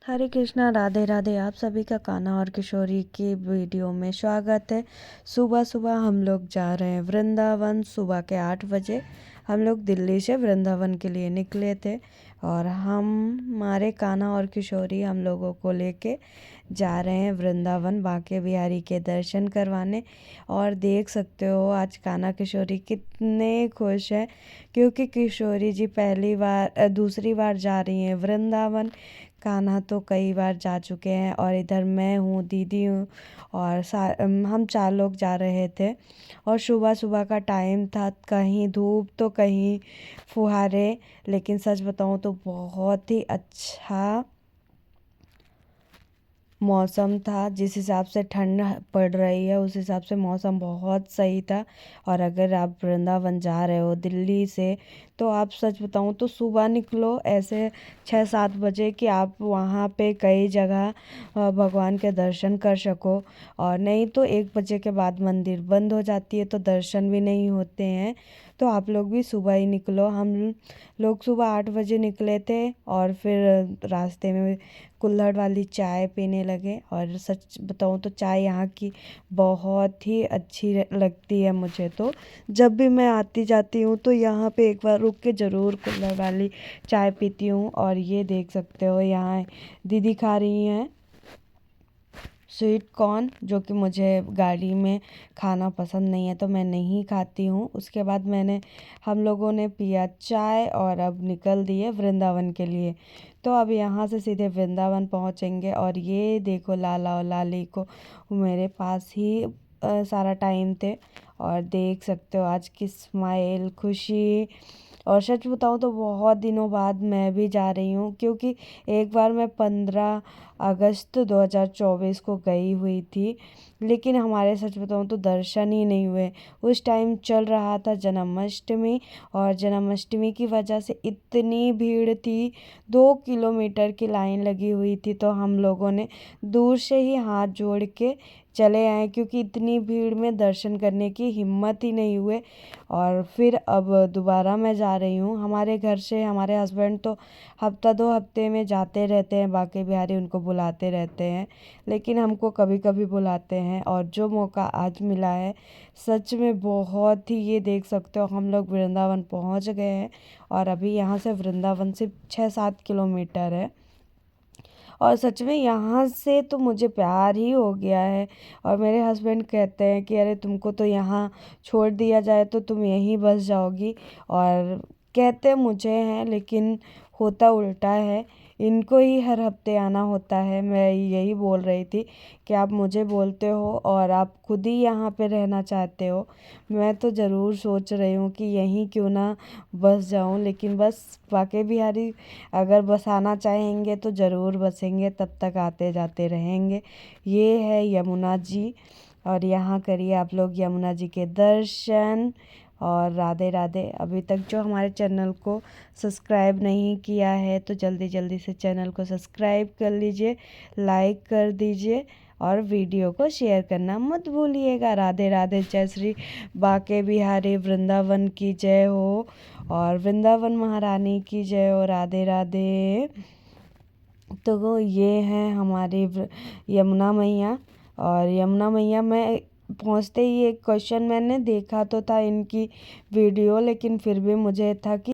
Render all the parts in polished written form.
हरे कृष्णा, राधे राधे। आप सभी का कान्हा और किशोरी की वीडियो में स्वागत है। सुबह सुबह हम लोग जा रहे हैं वृंदावन। सुबह के 8 बजे हम लोग दिल्ली से वृंदावन के लिए निकले थे और हमारे कान्हा और किशोरी हम लोगों को लेके जा रहे हैं वृंदावन बांके बिहारी के दर्शन करवाने। और देख सकते हो आज कान्हा किशोरी कितने खुश हैं क्योंकि किशोरी जी दूसरी बार जा रही हैं वृंदावन। कान्हा तो कई बार जा चुके हैं और इधर मैं हूँ, दीदी हूँ और हम 4 लोग जा रहे थे। और सुबह सुबह का टाइम था, कहीं धूप तो कहीं फुहारे, लेकिन सच बताऊँ तो बहुत ही अच्छा मौसम था। जिस हिसाब से ठंड पड़ रही है उस हिसाब से मौसम बहुत सही था। और अगर आप वृंदावन जा रहे हो दिल्ली से तो आप सच बताऊं तो सुबह निकलो ऐसे 6-7 बजे कि आप वहाँ पे कई जगह भगवान के दर्शन कर सको। और नहीं तो 1 बजे के बाद मंदिर बंद हो जाती है तो दर्शन भी नहीं होते हैं। तो आप लोग भी सुबह ही निकलो। हम लोग सुबह 8 बजे निकले थे और फिर रास्ते में कुल्हड़ वाली चाय पीने लगे। और सच बताऊँ तो चाय यहाँ की बहुत ही अच्छी लगती है मुझे। तो जब भी मैं आती जाती हूँ तो यहाँ पे एक बार रुक के ज़रूर कुल्हड़ वाली चाय पीती हूँ। और ये देख सकते हो यहाँ दीदी खा रही हैं स्वीट कॉर्न, जो कि मुझे गाड़ी में खाना पसंद नहीं है तो मैं नहीं खाती हूँ। उसके बाद हम लोगों ने पिया चाय और अब निकल दिए वृंदावन के लिए। तो अब यहाँ से सीधे वृंदावन पहुँचेंगे। और ये देखो लाला और लाली को मेरे पास ही सारा टाइम थे और देख सकते हो आज की स्माइल, खुशी। और सच बताऊँ तो बहुत दिनों बाद मैं भी जा रही हूँ क्योंकि एक बार मैं 15 अगस्त 2024 को गई हुई थी, लेकिन हमारे सच बताऊँ तो दर्शन ही नहीं हुए। उस टाइम चल रहा था जन्माष्टमी और जन्माष्टमी की वजह से इतनी भीड़ थी, 2 किलोमीटर की लाइन लगी हुई थी। तो हम लोगों ने दूर से ही हाथ जोड़ के चले आए क्योंकि इतनी भीड़ में दर्शन करने की हिम्मत ही नहीं हुए। और फिर अब दोबारा मैं जा रही हूँ। हमारे घर से हमारे हस्बैंड तो हफ्ता 2 हफ्ते में जाते रहते हैं बांके बिहारी, उनको बुलाते रहते हैं, लेकिन हमको कभी कभी बुलाते हैं। और जो मौका आज मिला है सच में बहुत ही, ये देख सकते हो हम लोग वृंदावन पहुँच गए हैं और अभी यहाँ से वृंदावन सिर्फ 6-7 किलोमीटर है। और सच में यहाँ से तो मुझे प्यार ही हो गया है। और मेरे हस्बैंड कहते हैं कि अरे तुमको तो यहाँ छोड़ दिया जाए तो तुम यहीं बस जाओगी। और कहते मुझे हैं लेकिन होता उल्टा है, इनको ही हर हफ्ते आना होता है। मैं यही बोल रही थी कि आप मुझे बोलते हो और आप खुद ही यहाँ पे रहना चाहते हो। मैं तो ज़रूर सोच रही हूँ कि यहीं क्यों ना बस जाऊँ, लेकिन बस बांके बिहारी अगर बसाना चाहेंगे तो ज़रूर बसेंगे, तब तक आते जाते रहेंगे। ये है यमुना जी और यहाँ करिए आप लोग यमुना जी के दर्शन। और राधे राधे। अभी तक जो हमारे चैनल को सब्सक्राइब नहीं किया है तो जल्दी जल्दी से चैनल को सब्सक्राइब कर लीजिए, लाइक कर दीजिए और वीडियो को शेयर करना मत भूलिएगा। राधे राधे। जय श्री बांके बिहारी वृंदावन की जय हो और वृंदावन महारानी की जय हो। राधे राधे। तो ये हैं हमारी यमुना मैया। और यमुना मैया में पहुँचते ही एक क्वेश्चन मैंने देखा तो था इनकी वीडियो, लेकिन फिर भी मुझे था कि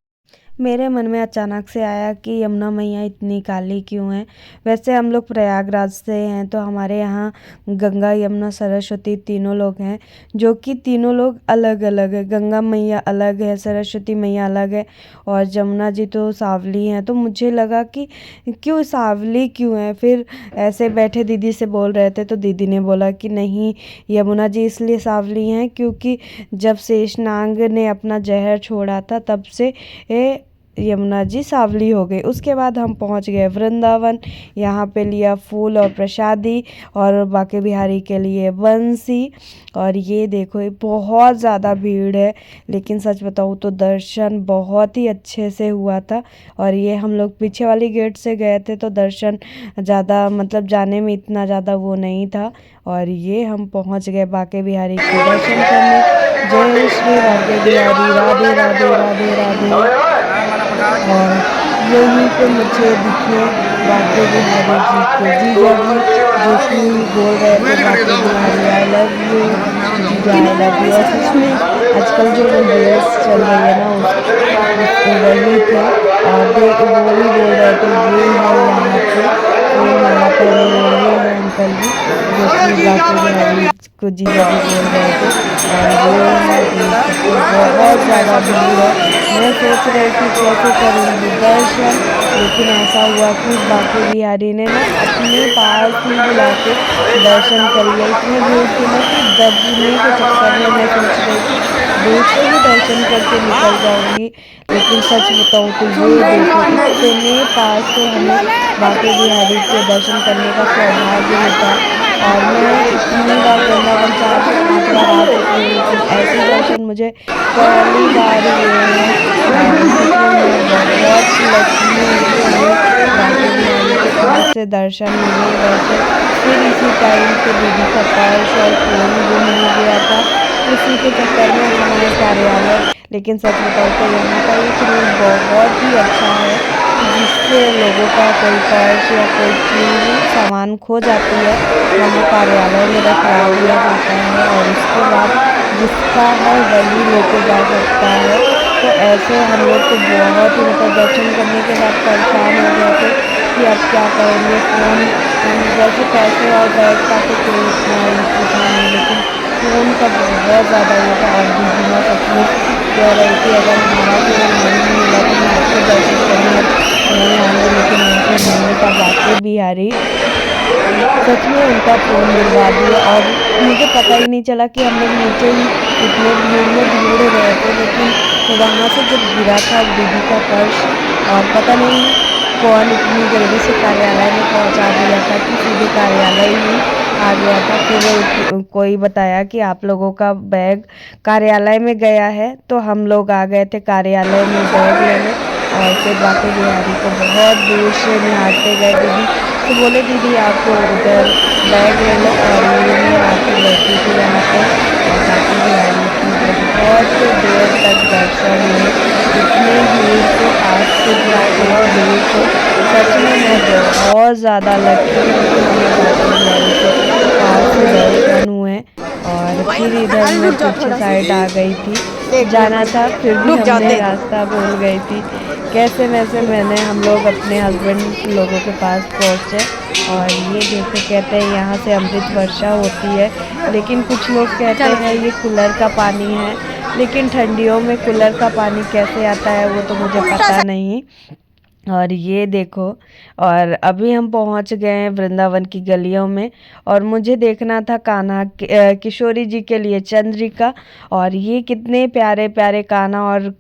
मेरे मन में अचानक से आया कि यमुना मैया इतनी काली क्यों है। वैसे हम लोग प्रयागराज से हैं तो हमारे यहाँ गंगा यमुना सरस्वती तीनों लोग हैं, जो कि तीनों लोग अलग अलग है। गंगा मैया अलग है, सरस्वती मैया अलग है और यमुना जी तो सांवली हैं। तो मुझे लगा कि क्यों सांवली क्यों है। फिर ऐसे बैठे दीदी से बोल रहे थे तो दीदी ने बोला कि नहीं, यमुना जी इसलिए सांवली हैं क्योंकि जब शेषनाग ने अपना जहर छोड़ा था तब से यमुना जी सांवली हो गई। उसके बाद हम पहुंच गए वृंदावन। यहाँ पे लिया फूल और प्रसादी और बांके बिहारी के लिए बंसी। और ये देखो ये बहुत ज़्यादा भीड़ है, लेकिन सच बताऊँ तो दर्शन बहुत ही अच्छे से हुआ था। और ये हम लोग पीछे वाली गेट से गए थे तो दर्शन ज़्यादा मतलब जाने में इतना ज़्यादा वो नहीं था। और ये हम पहुँच गए बांके बिहारी के दर्शन करने। जय श्री बांके बिहारी। राधे राधे राधे राधे। और यहीं पे मुझे दिखे बांके बिहारी जी के जीजा जी, जो कि बोल रहे थे Banke Bihari I love you, जीजा आई लव यू। और सच में आजकल जो वो रील्स चल रही है ना वही थे। और वो भी बोल रहे थे ये है यहाँ पे फूल माला पहने हुए ये है अंकल जी, जो कि बांके बिहारी को जीजा जी बोल रहे थे। और ये है देख सकते हो बहुत ज़्यादा भीड़ है। मैं सोच रही थी कैसे करूँगी दर्शन, लेकिन ऐसा हुआ कि बांके बिहारी ने ना अपने पास ही बुला के दर्शन कर लिया। इतनी भीड़ थी ना कि दबने के चक्कर में मैं सोच रही थी दूर से ही दर्शन करके निकल जाऊंगी। लेकिन सच बताऊं तो ये देखो इतने पास से हमें बांके बिहारी के दर्शन करने का सौभाग्य मिला। और मैं इतनी बार वृंदावन 4 से 5 बार आ चुकी हूँ, लेकिन ऐसे दर्शन मुझे पहली बार हुए हैं। और सच में मैं बहुत लकी हूँ कि हमें बांके बिहारी के पास से दर्शन मिले। वैसे फिर इसी टाइम पे दीदी का पर्स और फ़ोन गुम हो गया था, उसी के चक्कर में हम आए कार्यालय। लेकिन सच बताऊँ तो यहाँ का एक रूल बहुत ही अच्छा है कि जिससे लोगों का कोई पर्स या कोई कीमती सामान खो जाती है, वहाँ कार्यालय में रखवा दिया जाता है और उसके बाद जिसका है वही लेके जा सकता है। तो ऐसे हम लोग तो बहुत ही मतलब दर्शन करने के बाद परेशान हो गए थे कि अब क्या करेंगे। फ़ोन वैसे पैसे और बैग का तो कोई इतना इशू था नहीं, लेकिन फ़ोन का बहुत ज़्यादा ये था। और दीदी माँ सच में कह रही थी अगर हमारा फ़ोन नहीं मिला तो हम आपके दर्शन करने अब नहीं आएंगे, लेकिन ऐसे नहीं था। बांके बिहारी सच में उनका फ़ोन दिलवा दिए और मुझे पता ही नहीं चला कि हम लोग नीचे ही इतने भीड़ में ढूंढ रहे थे। लेकिन वहाँ से जब गिरा था दीदी का पर्स, और पता नहीं कौन इतनी जल्दी से कार्यालय में पहुँचा दिया था कि सीधे कार्यालय ही आ गया था। फिर कोई बताया कि आप लोगों का बैग कार्यालय में गया है, तो हम लोग आ गए थे कार्यालय में बैग लेने। और फिर बांके बिहारी को बहुत दूर से निहारते गए दीदी, तो बोले दीदी आप उधर बैग ले लो। और ये मैं आके बैठी थी वहाँ पे और बांके बिहारी की बहुत देर तक दर्शन हुए। इतनी भीड़ से पास से क्या एक दूर से। सच में मैं बहुत ज़्यादा लकी हूँ कि हमें बांके बिहारी के पास से दर्शन हुए। और फिर इधर मैं पीछे साइड आ गई थी, जाना था फिर भी हमने रास्ता भूल गई थी। कैसे वैसे हम लोग अपने हस्बैंड लोगों के पास पहुँचे। और ये देखो कहते हैं यहाँ से अमृत वर्षा होती है, लेकिन कुछ लोग कहते हैं ये कूलर का पानी है। लेकिन ठंडियों में कूलर का पानी कैसे आता है वो तो मुझे पता नहीं। और ये देखो, और अभी हम पहुंच गए हैं वृंदावन की गलियों में। और मुझे देखना था कान्हा किशोरी जी के लिए चंद्रिका। और ये कितने प्यारे प्यारे कान्हा और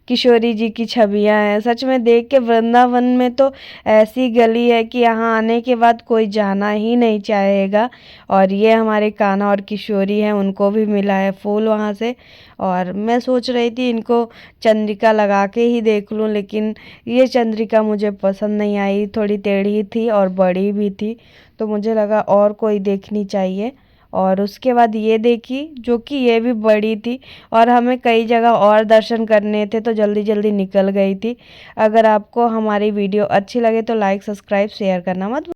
किशोरी जी की छवियां हैं। सच में देख के वृंदावन में तो ऐसी गली है कि यहाँ आने के बाद कोई जाना ही नहीं चाहेगा। और ये हमारे कान्हा और किशोरी हैं, उनको भी मिला है फूल वहाँ से। और मैं सोच रही थी इनको चंद्रिका लगा के ही देख लूँ, लेकिन ये चंद्रिका मुझे पसंद नहीं आई, थोड़ी टेढ़ी थी और बड़ी भी थी, तो मुझे लगा और कोई देखनी चाहिए। और उसके बाद ये देखी जो कि ये भी बड़ी थी। और हमें कई जगह और दर्शन करने थे तो जल्दी जल्दी निकल गई थी। अगर आपको हमारी वीडियो अच्छी लगे तो लाइक सब्सक्राइब शेयर करना मत